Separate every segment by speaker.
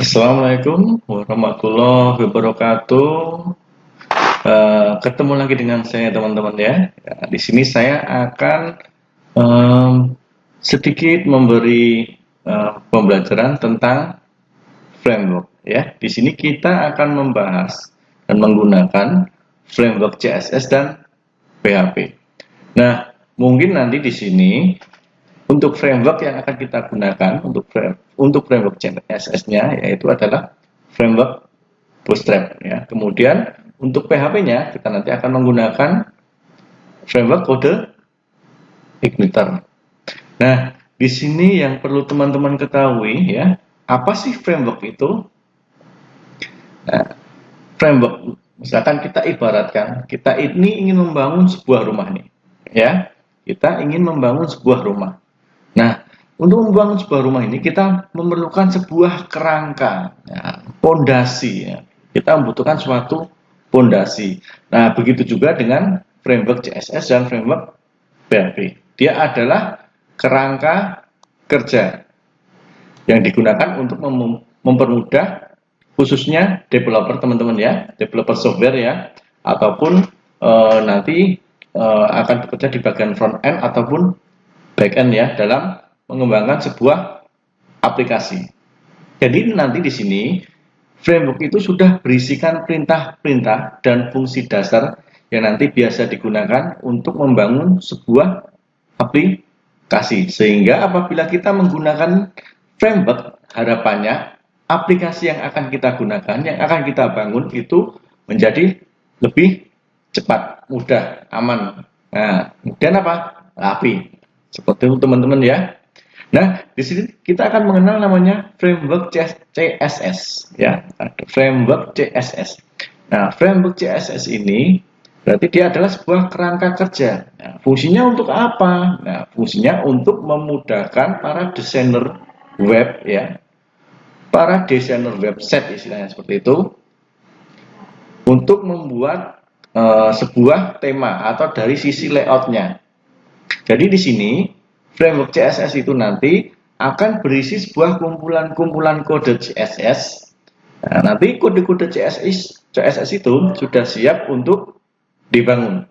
Speaker 1: Assalamualaikum warahmatullahi wabarakatuh. Ketemu lagi dengan saya teman-teman ya. Di sini saya akan em, sedikit memberi pembelajaran tentang framework ya. Di sini kita akan membahas dan menggunakan framework CSS dan PHP. Nah, mungkin nanti di sini untuk framework yang akan kita gunakan untuk framework CSS-nya yaitu adalah framework Bootstrap ya. Kemudian untuk PHP-nya kita nanti akan menggunakan framework kode Igniter. Nah, di sini yang perlu teman-teman ketahui ya, apa sih framework itu? Nah, framework misalkan kita ibaratkan kita ini ingin membangun sebuah rumah nih ya. Kita ingin membangun sebuah rumah. Nah, untuk membangun sebuah rumah ini kita memerlukan sebuah kerangka, pondasi ya. Kita membutuhkan suatu pondasi. Nah, begitu juga dengan framework CSS dan framework PHP. Dia adalah kerangka kerja yang digunakan untuk mempermudah khususnya developer teman-teman ya, developer software ya, ataupun nanti akan bekerja di bagian front end ataupun back end ya dalam mengembangkan sebuah aplikasi. Jadi nanti di sini framework itu sudah berisikan perintah-perintah dan fungsi dasar yang nanti biasa digunakan untuk membangun sebuah aplikasi. Sehingga apabila kita menggunakan framework, harapannya aplikasi yang akan kita gunakan, yang akan kita bangun itu menjadi lebih cepat, mudah, aman. Nah, kemudian apa? Rapi. Seperti itu teman-teman ya. Nah, di sini kita akan mengenal namanya framework CSS ya. Framework CSS. Nah, framework CSS ini berarti dia adalah sebuah kerangka kerja. Nah, fungsinya untuk apa? Nah, fungsinya untuk memudahkan para desainer web ya, para desainer website istilahnya seperti itu, untuk membuat sebuah tema atau dari sisi layoutnya. Jadi di sini framework CSS itu nanti akan berisi sebuah kumpulan-kumpulan kode CSS. Nah, nanti kode-kode CSS itu sudah siap untuk dibangun.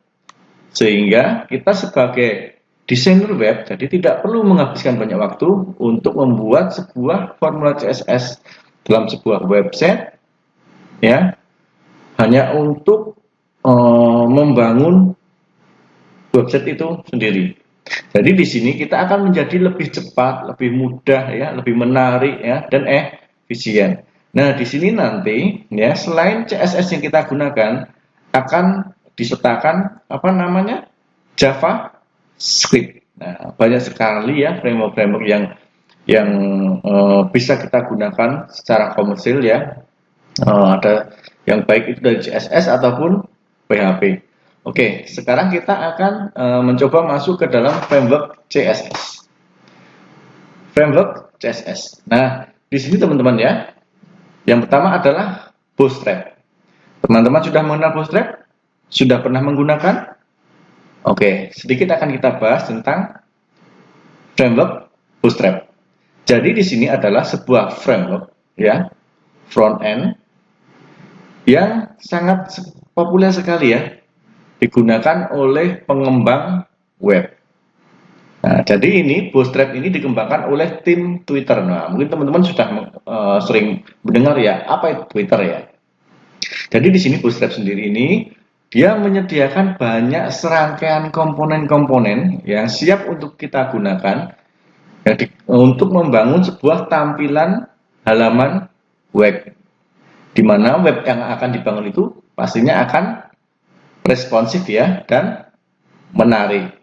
Speaker 1: Sehingga kita sebagai desainer web jadi tidak perlu menghabiskan banyak waktu untuk membuat sebuah formula CSS dalam sebuah website ya, hanya untuk membangun website itu sendiri. Jadi di sini kita akan menjadi lebih cepat, lebih mudah ya, lebih menarik ya, dan efisien. Nah, di sini nanti ya selain CSS yang kita gunakan akan disertakan apa namanya? JavaScript. Nah, banyak sekali ya framework-framework yang bisa kita gunakan secara komersil ya. Ada yang baik itu dari CSS ataupun PHP. Oke, sekarang kita akan mencoba masuk ke dalam framework CSS. Framework CSS. Nah, di sini teman-teman ya, yang pertama adalah Bootstrap. Teman-teman sudah mengenal Bootstrap? Sudah pernah menggunakan? Oke, sedikit akan kita bahas tentang framework Bootstrap. Jadi di sini adalah sebuah framework ya, front end yang sangat populer sekali ya, digunakan oleh pengembang web. Nah, jadi ini Bootstrap ini dikembangkan oleh tim Twitter. Nah, mungkin teman-teman sudah sering mendengar ya, apa itu Twitter ya. Jadi di sini Bootstrap sendiri ini dia menyediakan banyak serangkaian komponen-komponen yang siap untuk kita gunakan untuk membangun sebuah tampilan halaman web. Di mana web yang akan dibangun itu pastinya akan responsif ya dan menarik.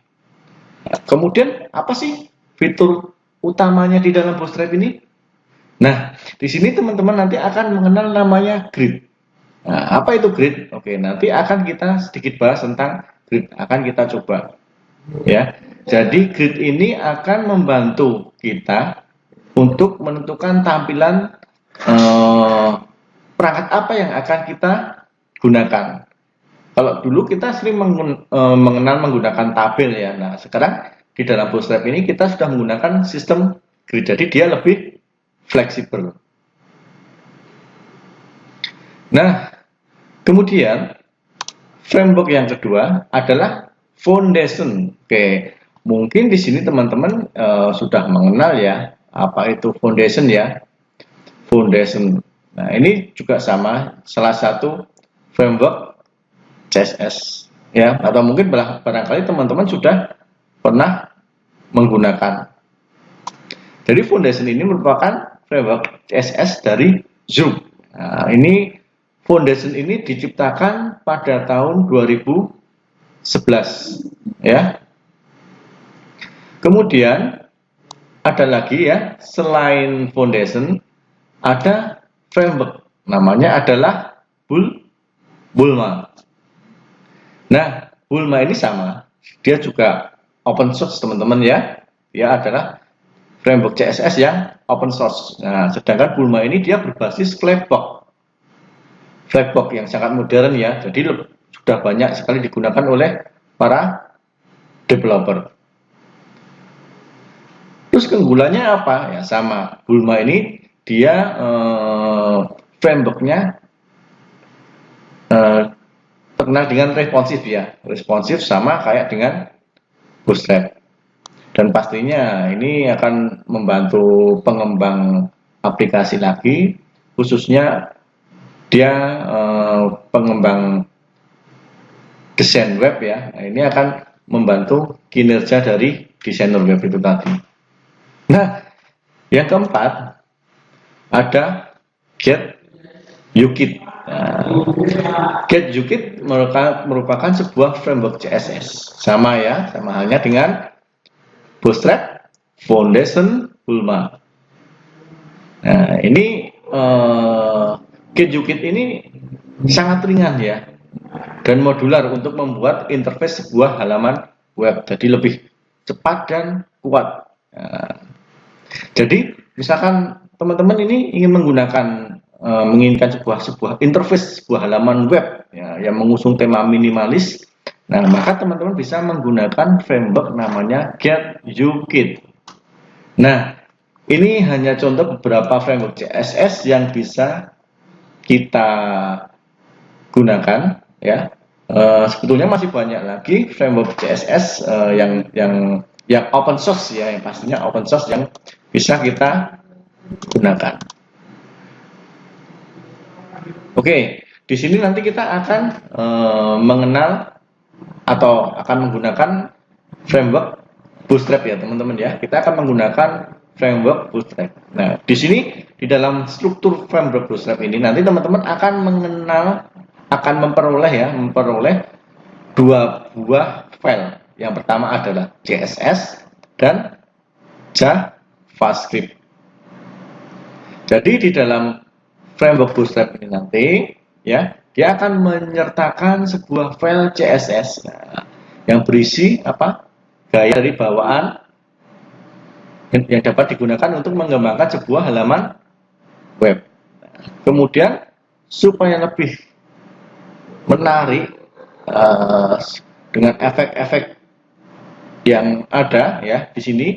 Speaker 1: Nah, kemudian apa sih fitur utamanya di dalam Bootstrap ini? Nah, di sini teman-teman nanti akan mengenal namanya grid. Nah, apa itu grid? Oke, nanti akan kita sedikit bahas tentang grid. Akan kita coba ya. Jadi grid ini akan membantu kita untuk menentukan tampilan perangkat apa yang akan kita gunakan. Kalau dulu kita sering mengenal menggunakan tabel ya. Nah, sekarang di dalam Bootstrap ini kita sudah menggunakan sistem grid. Jadi dia lebih fleksibel. Nah, kemudian framework yang kedua adalah foundation. Oke, mungkin di sini teman-teman sudah mengenal ya apa itu foundation ya. Foundation. Nah, ini juga sama, salah satu framework CSS ya, atau mungkin barangkali teman-teman sudah pernah menggunakan. Jadi foundation ini merupakan framework CSS dari Zoom. Nah, ini foundation ini diciptakan pada tahun 2011 ya. Kemudian ada lagi ya, selain foundation ada framework, namanya adalah Bulma. Nah, Bulma ini sama, dia juga open source teman-teman ya. Dia adalah framework CSS yang open source. Nah, sedangkan Bulma ini dia berbasis Flatpak yang sangat modern ya. Jadi sudah banyak sekali digunakan oleh para developer. Terus keunggulannya apa? Ya sama, Bulma ini dia frameworknya terkenal dengan responsif ya, responsif sama kayak dengan Bootstrap. Dan pastinya ini akan membantu pengembang aplikasi lagi, khususnya dia pengembang desain web ya. Nah, ini akan membantu kinerja dari desainer web itu tadi. Nah, yang keempat ada GetUkit. Nah, GetUkit merupakan sebuah framework CSS, sama ya, sama halnya dengan Bootstrap, Foundation, Bulma. Nah, ini GetUkit ini sangat ringan ya, dan modular untuk membuat interface sebuah halaman web, jadi lebih cepat dan kuat. Nah, jadi misalkan teman-teman ini ingin menggunakan menginginkan sebuah interface sebuah halaman web ya, yang mengusung tema minimalis, nah maka teman-teman bisa menggunakan framework namanya GetUkit. Nah, ini hanya contoh beberapa framework CSS yang bisa kita gunakan ya. Sebetulnya masih banyak lagi framework CSS yang open source ya, yang pastinya open source yang bisa kita gunakan. Oke, di sini nanti kita akan mengenal atau akan menggunakan framework Bootstrap ya teman-teman ya. Kita akan menggunakan framework Bootstrap. Nah, di sini di dalam struktur framework Bootstrap ini nanti teman-teman akan memperoleh dua buah file. Yang pertama adalah CSS dan JavaScript. Jadi di dalam framework Bootstrap ini nanti ya, dia akan menyertakan sebuah file CSS yang berisi gaya dari bawaan yang dapat digunakan untuk mengembangkan sebuah halaman web. Kemudian supaya lebih menarik dengan efek-efek yang ada ya di sini,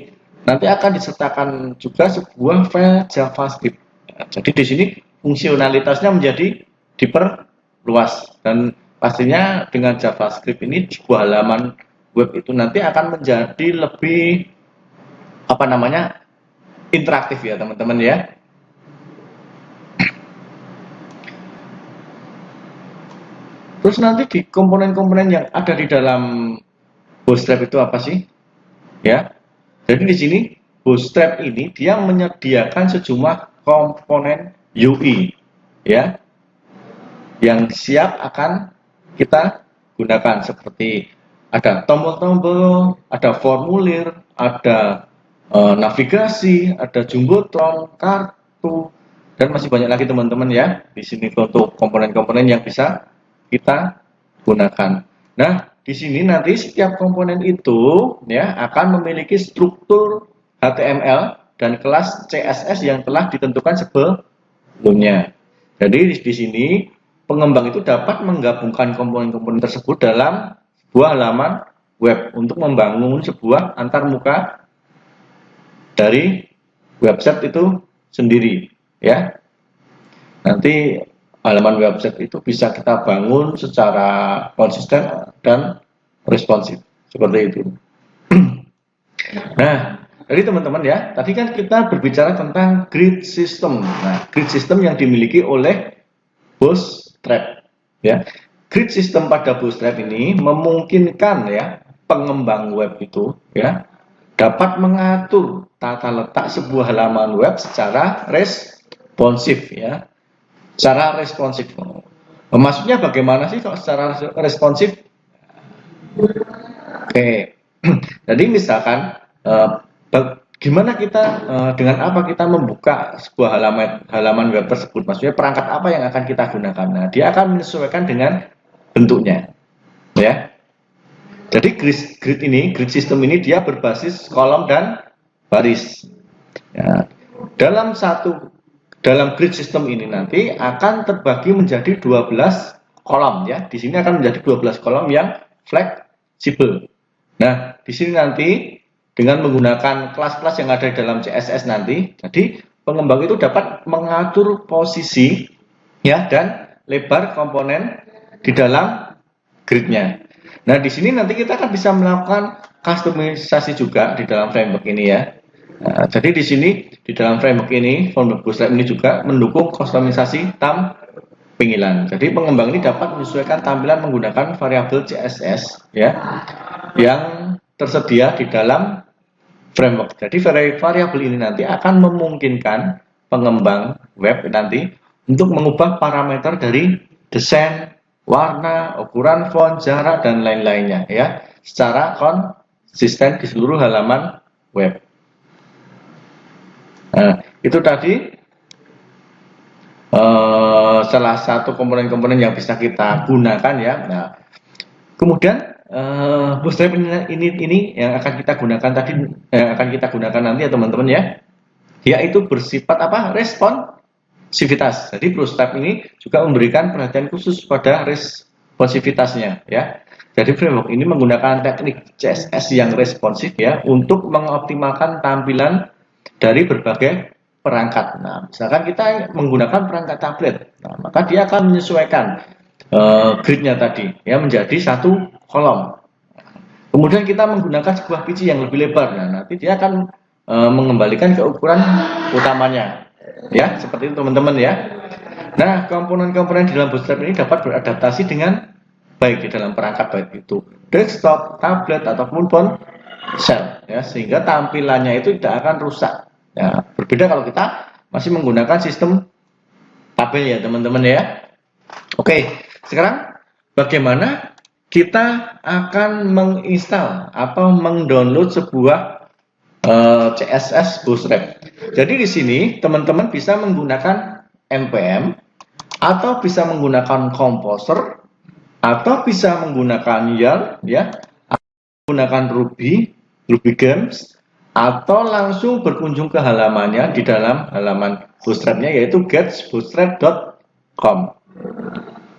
Speaker 1: nanti akan disertakan juga sebuah file JavaScript. Jadi di sini fungsionalitasnya menjadi diperluas, dan pastinya dengan JavaScript ini sebuah halaman web itu nanti akan menjadi lebih interaktif ya teman-teman ya. Terus nanti di komponen-komponen yang ada di dalam Bootstrap itu apa sih? Ya. Jadi di sini Bootstrap ini dia menyediakan sejumlah komponen UI ya, yang siap akan kita gunakan, seperti ada tombol-tombol, ada formulir, ada navigasi, ada jumbotron, kartu, dan masih banyak lagi teman-teman ya. Di sini untuk komponen-komponen yang bisa kita gunakan. Nah, di sini nanti setiap komponen itu ya akan memiliki struktur HTML dan kelas CSS yang telah ditentukan sebelumnya. Jadi di sini pengembang itu dapat menggabungkan komponen-komponen tersebut dalam sebuah halaman web untuk membangun sebuah antarmuka dari website itu sendiri ya. Nanti halaman website itu bisa kita bangun secara konsisten dan responsif seperti itu. Nah, jadi teman-teman ya, tadi kan kita berbicara tentang grid system. Nah, grid system yang dimiliki oleh Bootstrap ya. Grid system pada Bootstrap ini memungkinkan ya pengembang web itu ya dapat mengatur tata letak sebuah halaman web secara responsif ya. Secara responsif. Maksudnya bagaimana sih kalau secara responsif? Oke. Jadi misalkan gimana kita dengan apa kita membuka sebuah halaman web tersebut? Maksudnya perangkat apa yang akan kita gunakan? Nah, dia akan menyesuaikan dengan bentuknya, ya. Jadi grid system ini dia berbasis kolom dan baris. Ya. Dalam grid system ini nanti akan terbagi menjadi 12 kolom ya. Di sini akan menjadi 12 kolom yang fleksibel. Nah, di sini nanti dengan menggunakan kelas-kelas yang ada di dalam CSS nanti, jadi pengembang itu dapat mengatur posisi ya dan lebar komponen di dalam gridnya. Nah, di sini nanti kita akan bisa melakukan customisasi juga di dalam framework ini ya. Nah, jadi di sini di dalam framework ini, framework Bootstrap ini juga mendukung customisasi tampilan. Jadi pengembang ini dapat menyesuaikan tampilan menggunakan variabel CSS ya yang tersedia di dalam framework. Jadi variabel ini nanti akan memungkinkan pengembang web nanti untuk mengubah parameter dari desain, warna, ukuran font, jarak dan lain-lainnya ya secara konsisten di seluruh halaman web. Nah, itu tadi salah satu komponen-komponen yang bisa kita gunakan ya. Nah, kemudian Bootstrap ini yang akan kita gunakan nanti ya teman-teman ya, yaitu bersifat apa? Responsivitas. Jadi Bootstrap ini juga memberikan perhatian khusus pada responsivitasnya ya. Jadi framework ini menggunakan teknik CSS yang responsif ya untuk mengoptimalkan tampilan dari berbagai perangkat. Nah, misalkan kita menggunakan perangkat tablet, nah, maka dia akan menyesuaikan gridnya tadi ya menjadi satu kolom. Kemudian kita menggunakan sebuah biji yang lebih lebar. Nah, nanti dia akan mengembalikan ke ukuran utamanya. Ya, seperti itu teman-teman ya. Nah, komponen-komponen di dalam Bootstrap ini dapat beradaptasi dengan baik di dalam perangkat baik itu desktop, tablet ataupun ponsel ya, sehingga tampilannya itu tidak akan rusak. Ya, berbeda kalau kita masih menggunakan sistem tabel ya, teman-teman ya. Oke, sekarang bagaimana kita akan menginstal atau mendownload sebuah CSS Bootstrap. Jadi di sini teman-teman bisa menggunakan npm atau bisa menggunakan Composer atau bisa menggunakan Yarn ya, atau menggunakan Ruby Gems atau langsung berkunjung ke halamannya di dalam halaman Bootstrapnya yaitu getbootstrap.com.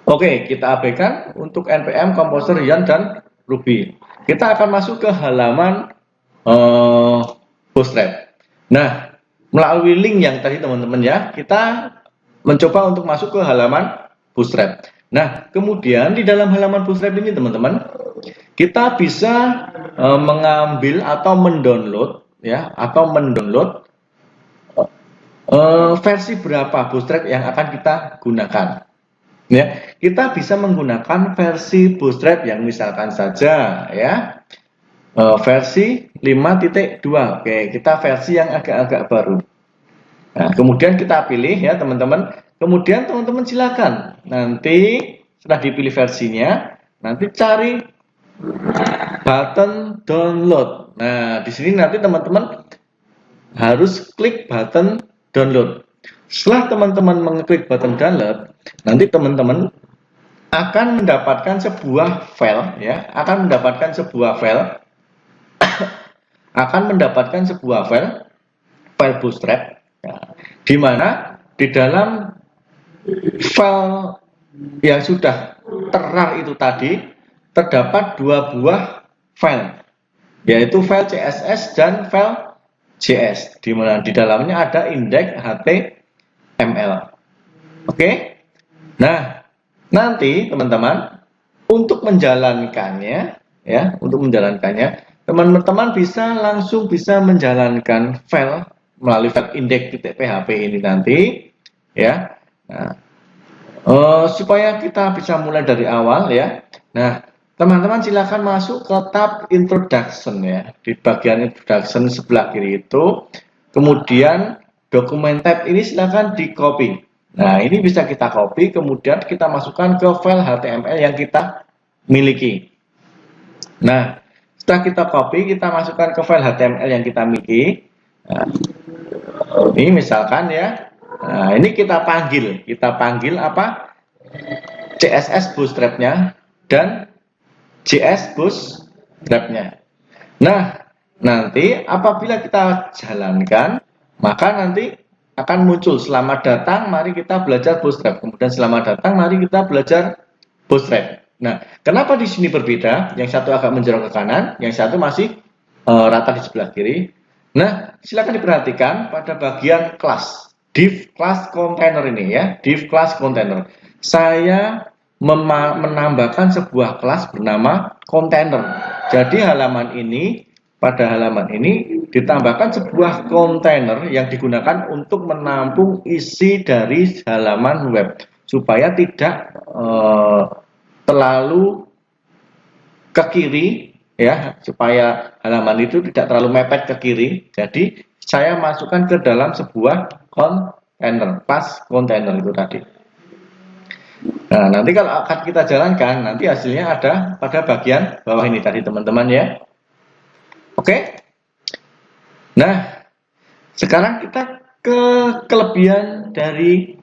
Speaker 1: Oke, kita abaikan untuk npm, Composer, Yarn, dan Ruby. Kita akan masuk ke halaman Bootstrap. Nah, melalui link yang tadi teman-teman ya, kita mencoba untuk masuk ke halaman Bootstrap. Nah, kemudian di dalam halaman Bootstrap ini teman-teman, kita bisa mengambil atau mendownload ya, atau mendownload versi berapa Bootstrap yang akan kita gunakan. Ya, kita bisa menggunakan versi Bootstrap yang misalkan saja ya versi 5.2. Oke, kita versi yang agak-agak baru. Nah, kemudian kita pilih ya teman-teman. Kemudian teman-teman silakan nanti setelah dipilih versinya, nanti cari button download. Nah, di sini nanti teman-teman harus klik button download. Setelah teman-teman mengklik button download, nanti teman-teman akan mendapatkan sebuah file ya, akan mendapatkan sebuah file Bootstrap ya, di mana di dalam file yang sudah terrar itu tadi terdapat dua buah file, yaitu file CSS dan file JS, di mana di dalamnya ada indeks HTML. Oke. Nah, nanti teman-teman untuk menjalankannya, ya, teman-teman bisa menjalankan file melalui file index.php ini nanti, ya. Nah, supaya kita bisa mulai dari awal, ya. Nah, teman-teman silakan masuk ke tab introduction, ya, di bagian introduction sebelah kiri itu. Kemudian dokumen tab ini silakan di copy. Nah, ini bisa kita copy, kemudian kita masukkan ke file HTML yang kita miliki. Nah, setelah kita copy, kita masukkan ke file HTML yang kita miliki. Nah, ini misalkan, ya. Nah, ini kita panggil apa? CSS bootstrap-nya dan JS bootstrap-nya. Nah, nanti apabila kita jalankan, maka nanti akan muncul selamat datang, mari kita belajar bootstrap. Kemudian selamat datang, mari kita belajar bootstrap. Nah, kenapa di sini berbeda? Yang satu agak menjorok ke kanan, yang satu masih rata di sebelah kiri. Nah, silakan diperhatikan pada bagian kelas, div class container ini, ya, div class container. Saya menambahkan sebuah kelas bernama container. Jadi pada halaman ini ditambahkan sebuah container yang digunakan untuk menampung isi dari halaman web supaya tidak terlalu ke kiri, ya, supaya halaman itu tidak terlalu mepet ke kiri. Jadi saya masukkan ke dalam sebuah container, class container itu tadi. Nah, nanti kalau akan kita jalankan, nanti hasilnya ada pada bagian bawah ini tadi, teman-teman, ya. Oke. Nah, sekarang kita ke kelebihan dari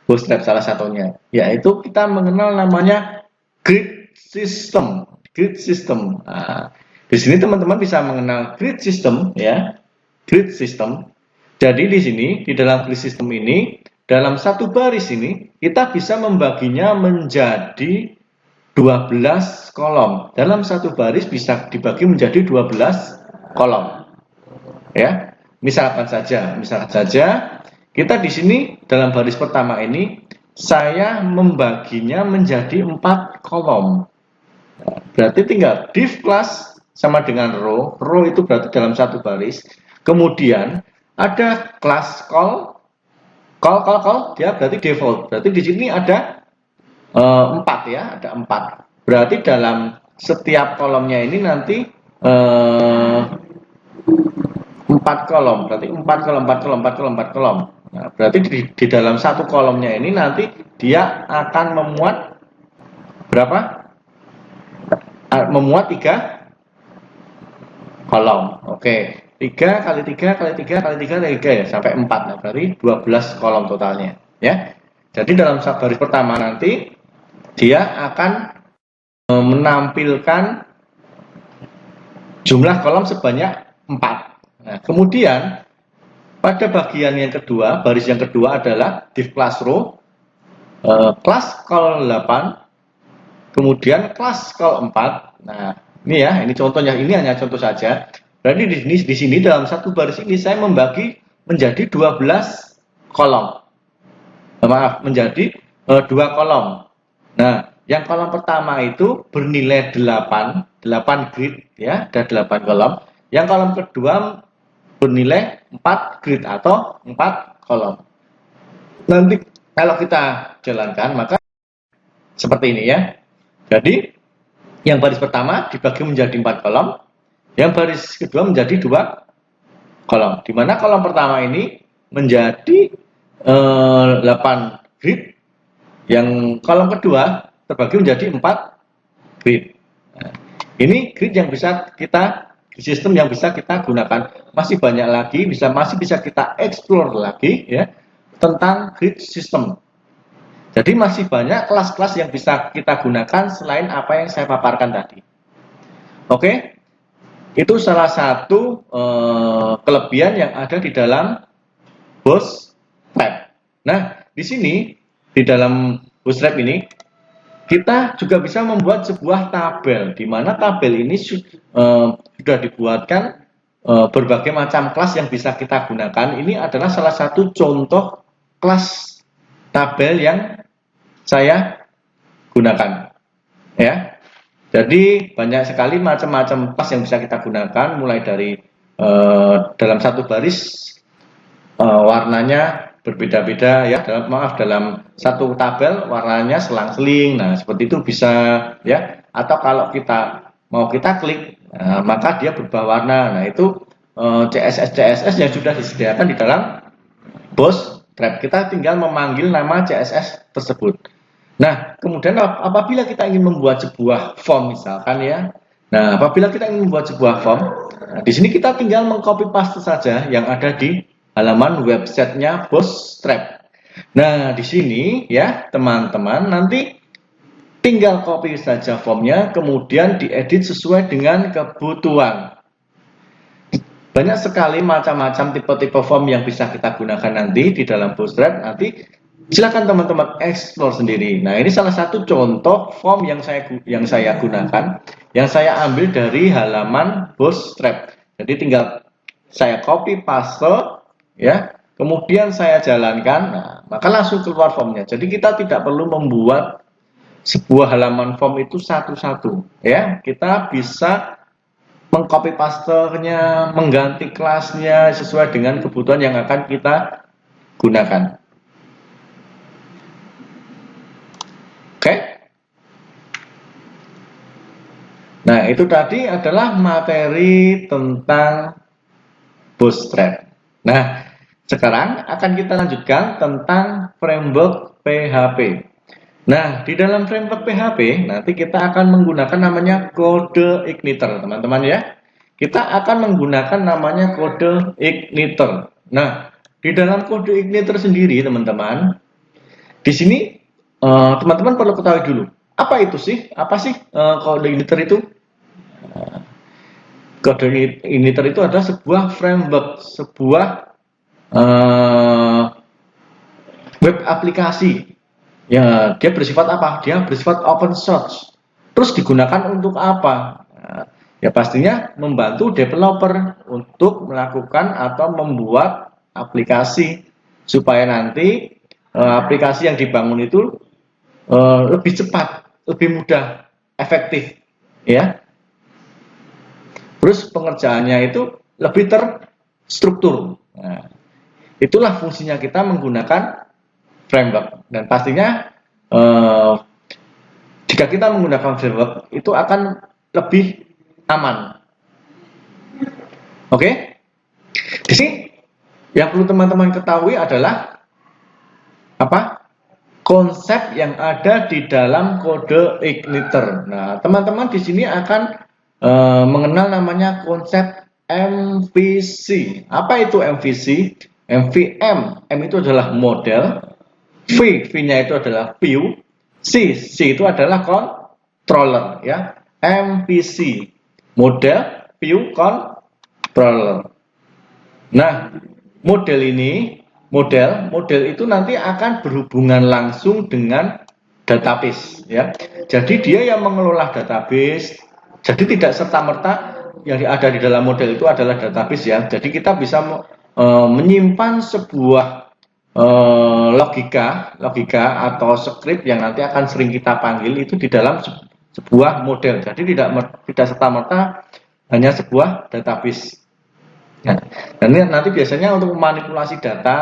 Speaker 1: Bootstrap salah satunya, yaitu kita mengenal namanya grid system. Grid system. Nah, di sini teman-teman bisa mengenal grid system, ya. Grid system. Jadi di sini di dalam grid system ini, dalam satu baris ini kita bisa membaginya menjadi 12 kolom. Dalam satu baris bisa dibagi menjadi 12 kolom. Ya. Misalkan saja kita di sini dalam baris pertama ini saya membaginya menjadi 4 kolom. Berarti tinggal div class sama dengan row. Row itu berarti dalam satu baris. Kemudian ada class call dia berarti default. Berarti di sini ada 4, ya, ada 4. Berarti dalam setiap kolomnya ini nanti 4 kolom. Berarti 4 kolom. Nah, berarti di dalam satu kolomnya ini nanti dia akan memuat berapa? Memuat 3 kolom. Oke. 3 kali 3 kali 3 kali 3 kali 3, ya, sampai 4. Nah, berarti 12 kolom totalnya, ya. Jadi dalam baris pertama nanti dia akan menampilkan jumlah kolom sebanyak 4. Nah, kemudian pada bagian yang kedua, baris yang kedua adalah div class row, class call 8, kemudian class call 4. Nah, ini, ya, ini contohnya, ini hanya contoh saja. Berarti di sini dalam satu baris ini saya membagi menjadi 12 kolom. Maaf, menjadi 2 kolom. Nah, yang kolom pertama itu bernilai 8 grid, ya, ada 8 kolom. Yang kolom kedua bernilai 4 grid atau 4 kolom. Nanti kalau kita jalankan maka seperti ini, ya. Jadi yang baris pertama dibagi menjadi 4 kolom, yang baris kedua menjadi 2 kolom. Di mana kolom pertama ini menjadi 8 grid, yang kolom kedua terbagi menjadi 4 grid. Nah, ini grid yang bisa kita, sistem yang bisa kita gunakan. Masih banyak lagi, masih bisa kita explore lagi, ya, tentang grid system. Jadi masih banyak kelas-kelas yang bisa kita gunakan selain apa yang saya paparkan tadi. Oke, itu salah satu kelebihan yang ada di dalam Bootstrap. Nah, di sini di dalam Bootstrap ini kita juga bisa membuat sebuah tabel, di mana tabel ini sudah dibuatkan berbagai macam kelas yang bisa kita gunakan. Ini adalah salah satu contoh kelas tabel yang saya gunakan, ya. Jadi banyak sekali macam-macam kelas yang bisa kita gunakan, mulai dari dalam satu baris warnanya berbeda-beda, ya. Dalam satu tabel warnanya selang-seling. Nah, seperti itu bisa, ya. Atau kalau kita mau kita klik, maka dia berubah warna. Nah, itu CSS yang sudah disediakan di dalam Bootstrap. Kita tinggal memanggil nama CSS tersebut. Nah, kemudian apabila kita ingin membuat sebuah form misalkan, ya. Nah, apabila kita ingin membuat sebuah form, di sini kita tinggal mengcopy paste saja yang ada di halaman websitenya Bootstrap. Nah, di sini, ya, teman-teman, nanti tinggal copy saja formnya, kemudian diedit sesuai dengan kebutuhan. Banyak sekali macam-macam tipe-tipe form yang bisa kita gunakan nanti di dalam Bootstrap. Nanti silakan teman-teman explore sendiri. Nah, ini salah satu contoh form yang saya gunakan, yang saya ambil dari halaman Bootstrap. Jadi tinggal saya copy paste, ya, kemudian saya jalankan, nah, maka langsung keluar formnya. Jadi kita tidak perlu membuat sebuah halaman form itu satu-satu, ya. Kita bisa mengcopy pastenya, mengganti kelasnya sesuai dengan kebutuhan yang akan kita gunakan. Oke? Nah, itu tadi adalah materi tentang Bootstrap. Nah, sekarang akan kita lanjutkan tentang framework PHP. Nah, di dalam framework PHP, nanti kita akan menggunakan namanya kode igniter, teman-teman, ya. Kita akan menggunakan namanya kode igniter. Nah, di dalam kode igniter sendiri, teman-teman, di sini teman-teman perlu ketahui dulu, apa itu sih? Apa sih kode igniter itu? Kode igniter itu adalah sebuah framework, sebuah web aplikasi. Ya, dia bersifat apa? Dia bersifat open source. Terus digunakan untuk apa? Nah, ya pastinya membantu developer untuk melakukan atau membuat aplikasi supaya nanti aplikasi yang dibangun itu lebih cepat, lebih mudah, efektif, ya. Terus pengerjaannya itu lebih terstruktur. Nah, itulah fungsinya kita menggunakan framework, dan pastinya jika kita menggunakan framework itu akan lebih aman. Oke? Di sini yang perlu teman-teman ketahui adalah apa? Konsep yang ada di dalam kode igniter. Nah, teman-teman di sini akan mengenal namanya konsep MVC. Apa itu MVC? MVM. M itu adalah model. V-nya itu adalah view, C itu adalah controller, ya. MVC, model, view, controller. Nah, model itu nanti akan berhubungan langsung dengan database, ya. Jadi dia yang mengelola database. Jadi tidak serta-merta yang ada di dalam model itu adalah database, ya. Jadi kita bisa menyimpan sebuah logika atau script yang nanti akan sering kita panggil itu di dalam sebuah model. Jadi tidak serta-merta hanya sebuah database. Nah, dan nanti biasanya untuk memanipulasi data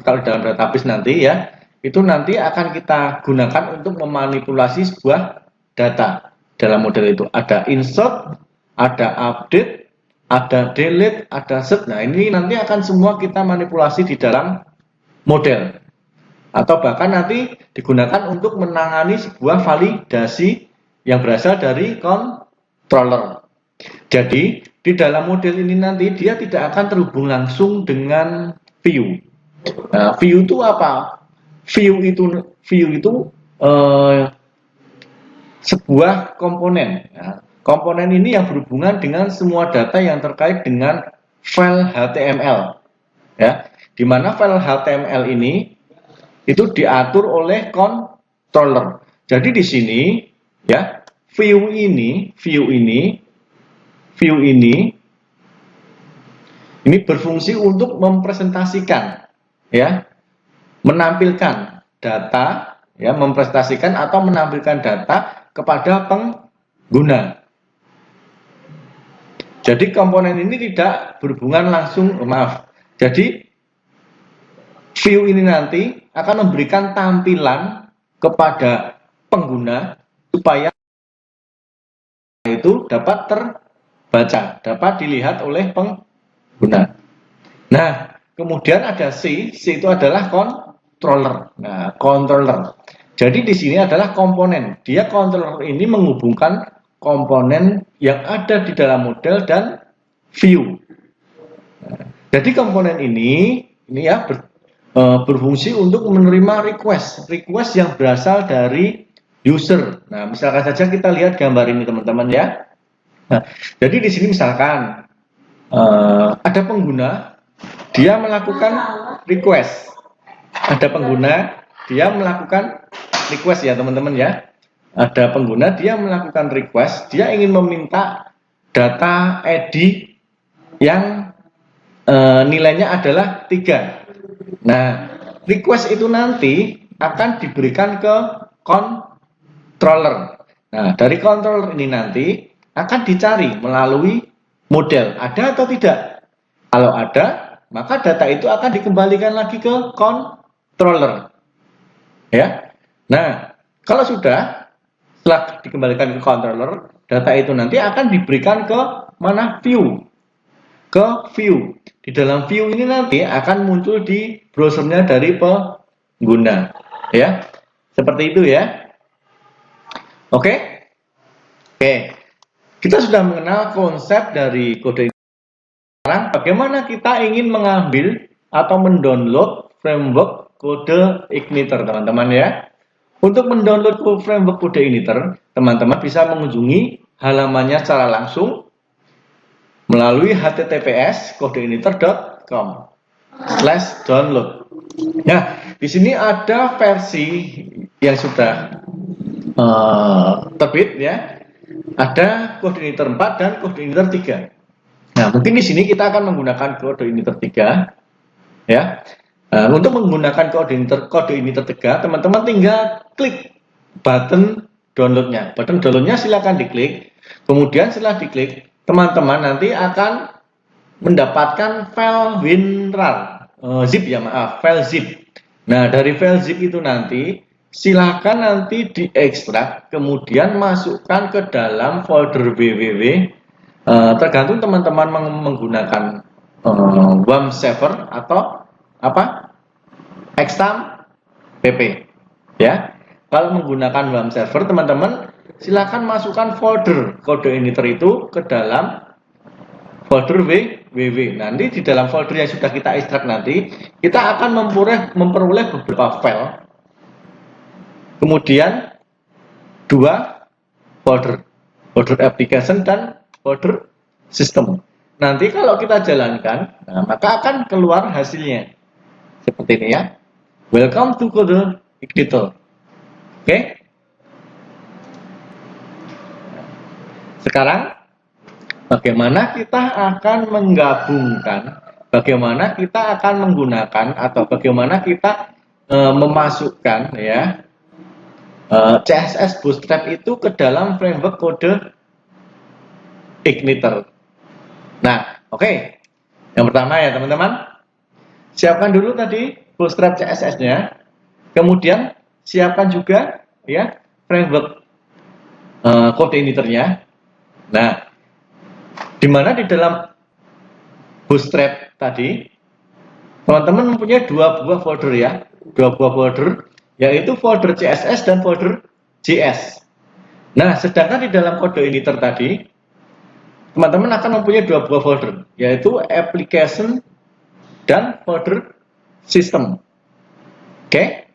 Speaker 1: kalau dalam database nanti, ya, itu nanti akan kita gunakan untuk memanipulasi sebuah data. Dalam model itu ada insert, ada update, ada delete, ada set. Nah, ini nanti akan semua kita manipulasi di dalam model, atau bahkan nanti digunakan untuk menangani sebuah validasi yang berasal dari controller. Jadi di dalam model ini nanti dia tidak akan terhubung langsung dengan view. Nah, view itu apa? View itu sebuah komponen. Nah, komponen ini yang berhubungan dengan semua data yang terkait dengan file HTML, ya. Di mana file HTML ini itu diatur oleh controller. Jadi di sini, ya, view ini berfungsi untuk mempresentasikan, ya, menampilkan data ya, mempresentasikan atau menampilkan data kepada pengguna. Jadi komponen ini tidak berhubungan langsung, jadi view ini nanti akan memberikan tampilan kepada pengguna supaya itu dapat terbaca, dapat dilihat oleh pengguna. Nah, kemudian ada C itu adalah controller. Nah, controller. Jadi di sini adalah komponen. Dia controller ini menghubungkan komponen yang ada di dalam model dan view. Nah, jadi komponen ini ya berfungsi untuk menerima request yang berasal dari user. Nah, misalkan saja kita lihat gambar ini teman-teman ya. Nah, jadi di sini misalkan ada pengguna, dia melakukan request. Ada pengguna, dia melakukan request ya teman-teman ya. Ada pengguna, dia melakukan request, dia ingin meminta data ID yang nilainya adalah 3. Nah, request itu nanti akan diberikan ke controller. Nah, dari controller ini nanti akan dicari melalui model, ada atau tidak. Kalau ada, maka data itu akan dikembalikan lagi ke controller. Ya. Nah, kalau sudah, setelah dikembalikan ke controller, data itu nanti akan diberikan ke mana? View. Ke view. Di dalam view ini nanti akan muncul di browsernya dari pengguna. Ya. Seperti itu ya. Oke? Oke. Kita sudah mengenal konsep dari kode. Sekarang bagaimana kita ingin mengambil atau mendownload framework kode Igniter, teman-teman ya. Untuk mendownload framework kode Igniter, teman-teman bisa mengunjungi halamannya secara langsung melalui https://kodeigniter.com/download. Nah, di sini ada versi yang sudah terbit ya. Ada kode Igniter 4 dan kode Igniter 3. Nah, mungkin di sini kita akan menggunakan kode Igniter 3 ya. Untuk menggunakan kode Igniter 3, teman-teman tinggal klik button downloadnya. Button downloadnya silakan diklik. Kemudian setelah diklik, teman-teman nanti akan mendapatkan file WinRAR, file zip. Nah, dari file zip itu nanti silakan nanti diekstrak, kemudian masukkan ke dalam folder www. Tergantung teman-teman menggunakan WAM server atau apa? Extam pp. Ya. Kalau menggunakan WAM server, teman-teman silakan masukkan folder kode Igniter itu ke dalam folder www. Nanti di dalam folder yang sudah kita ekstrak nanti, kita akan memperoleh beberapa file. Kemudian 2 folder application dan folder system. Nanti kalau kita jalankan, nah, maka akan keluar hasilnya seperti ini ya. Welcome to Kode Igniter. Oke. Sekarang bagaimana kita akan menggabungkan, bagaimana kita akan menggunakan atau bagaimana kita memasukkan ya CSS Bootstrap itu ke dalam framework kode Igniter. Nah, oke. Yang pertama ya teman-teman, siapkan dulu tadi Bootstrap CSS-nya, kemudian siapkan juga ya framework kode Igniter-nya. Nah, dimana di dalam Bootstrap tadi, teman-teman mempunyai 2 buah folder ya, 2 buah folder, yaitu folder CSS dan folder JS. Nah, sedangkan di dalam kode Igniter tadi, teman-teman akan mempunyai 2 buah folder, yaitu application dan folder system. Oke.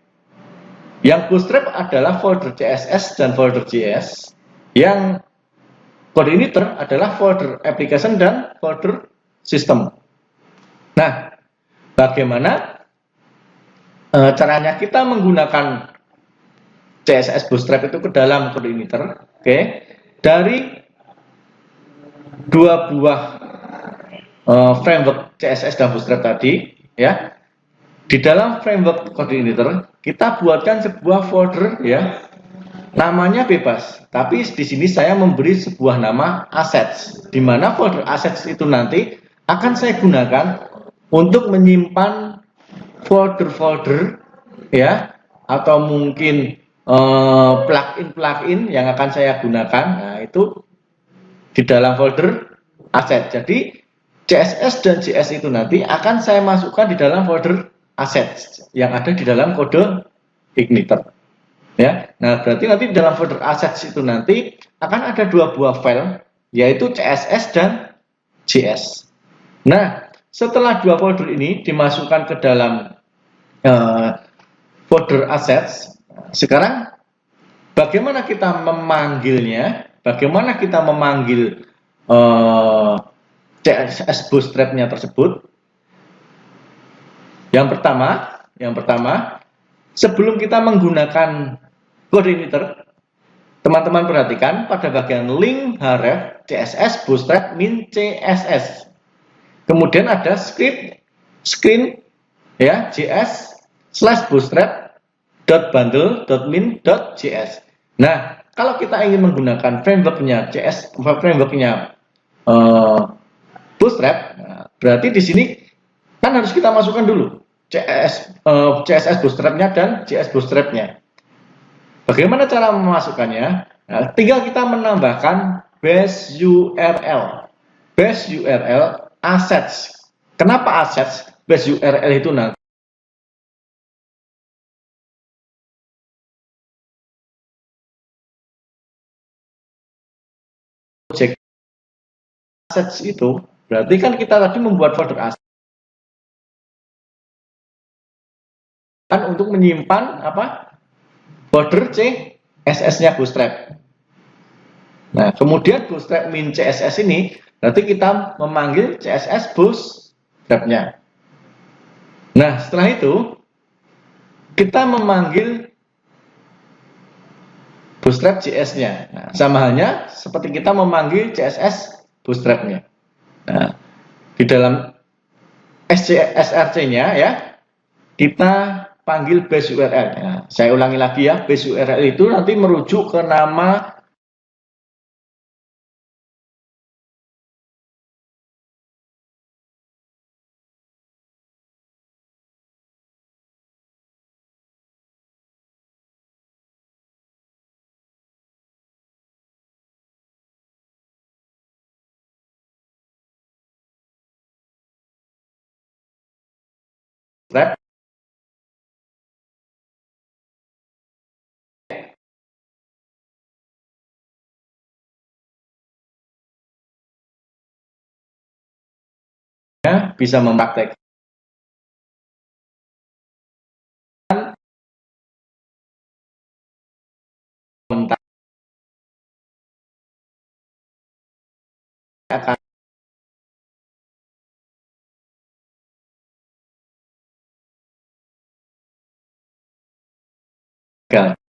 Speaker 1: Yang Bootstrap adalah folder CSS dan folder JS. Yang kode Igniter adalah folder application dan folder system. Nah, bagaimana caranya kita menggunakan CSS Bootstrap itu ke dalam kode Igniter? Oke. Dari 2 buah framework CSS dan Bootstrap tadi ya, Di dalam framework coordinator, kita buatkan sebuah folder ya, namanya bebas. Tapi di sini saya memberi sebuah nama assets, di mana folder assets itu nanti akan saya gunakan untuk menyimpan folder-folder ya, atau mungkin plugin-plugin yang akan saya gunakan. Nah, itu di dalam folder aset. Jadi CSS dan JS itu nanti akan saya masukkan di dalam folder aset yang ada di dalam kode igniter. Ya, nah berarti nanti di dalam folder assets itu nanti akan ada dua buah file, yaitu CSS dan JS. Nah, setelah dua folder ini dimasukkan ke dalam folder assets, sekarang bagaimana kita memanggilnya? Bagaimana kita memanggil CSS bootstrap-nya tersebut? Yang pertama, sebelum kita menggunakan coordinator, teman-teman perhatikan pada bagian link href CSS bootstrap min CSS. Kemudian ada screen ya JS /bootstrap .bundle.min.js. Nah, kalau kita ingin menggunakan frameworknya Bootstrap, nah, berarti di sini kan harus kita masukkan dulu CSS Bootstrap-nya dan JS Bootstrap-nya. Bagaimana cara memasukkannya? Nah, tinggal kita menambahkan base URL. Base URL assets. Kenapa assets? Base URL itu nanti objek assets itu berarti kan kita tadi membuat folder assets kan untuk menyimpan apa? Folder CSS-nya Bootstrap. Nah, kemudian Bootstrap min CSS ini berarti kita memanggil CSS Bootstrap-nya. Nah, setelah itu kita memanggil Bootstrap JS-nya. Nah, sama halnya seperti kita memanggil CSS Bootstrap-nya. Nah, di dalam SRC-nya ya, kita panggil base URL. Nah, saya ulangi lagi ya, base URL itu nanti merujuk ke nama Bootstrap ya, bisa mempraktekkan akan gagal.